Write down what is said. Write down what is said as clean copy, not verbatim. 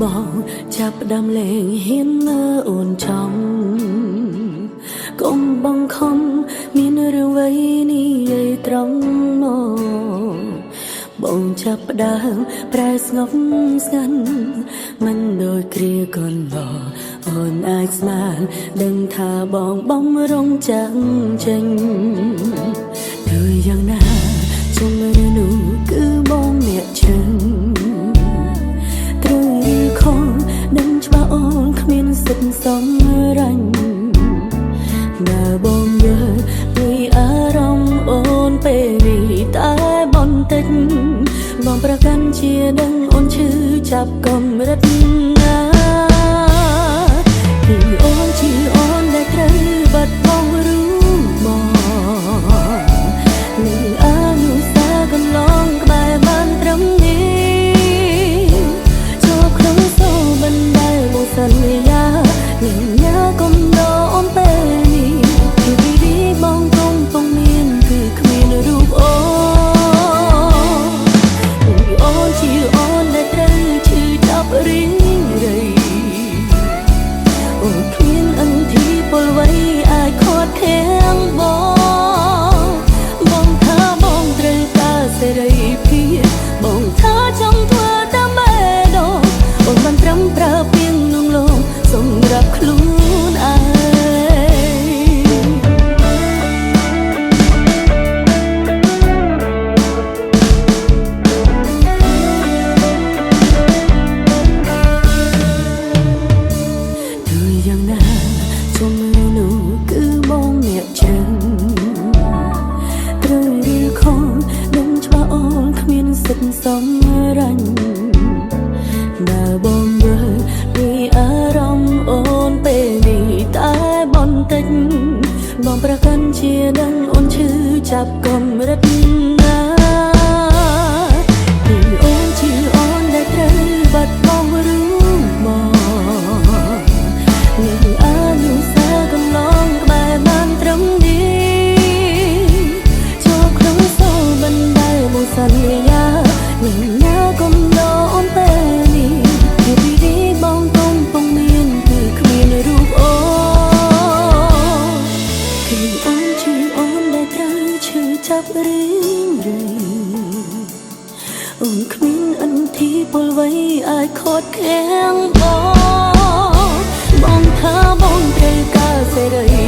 បងចាប់ផ្ដើមលេងហ៊ានមើលអូនចំកុំបងខំមានរឿងអ្វីនេះយាយត្រង់មកបងចាប់ផ្ដើមប្រែស្ងប់ស្ងាត់មិនដូចគ្រាកន្លងអូនអាចស្មានដឹងថាបងបំរុងចាំងចេញគឺយ៉ាងណាជុំរឿងនោះគឺបងអ្នកជឹងត្រូវឬខំនឹងច្បាស់អូនគ្មានសិទ្ធិសំរញ្ញបើបងយល់ពីអារម្មណ៍អូនពេលនេះតែបន្តិចបងប្រកាន់ជាដឹងអូនឈឺចាប់កម្រិតណាគឺអូនជាអូនដែលត្រូវបាត់បង់รู้មកនឹងអនុសាកន្លងក្បែរបានត្រឹមនេះចូលក្នុងសូបណ្ដែលមកសន្យានឹងញ៉ាកុំដោអូនពេលនេះគឺវិធីបងកំពុងមានគឺគ្មានរូបអូរីងរៃអូនគ្មានអន្ទីពលវ័យអាចខត់ខាំងបងថាបងត្រូវការសេរីភាពបងថាចង់ធ្វើតាមបេះដូងអូនបានត្រឹមប្រើពាក្យនឹងលងសម្រាប់ខ្លួនឯងសំរញ្ញបើបងយល់ពីអារម្មណ៍អូនពេលនេះតែបន្តិចបងប្រកាន់ជាដឹងអូនឈឺចាប់កម្រិតណាពីអូនជាអូនដែលត្រូវបាត់បង់รู้មកនឹងអនុសាកន្លងក្បែរបានត្រឹមនេះចូលក្នុងសូបណ្ដែលមកសន្យានឹងញ៉ាកុំដោអូនពេលនេះគឺវិធីបងកំពុងមានគឺគ្មានរូបអូគឺអូនជាអូនដែលត្រូវឈឺចាប់រីងរៃអូនគ្មានអន្ទីពលវ័យអាចខត់ខាំងបងថាបងត្រូវការសេរី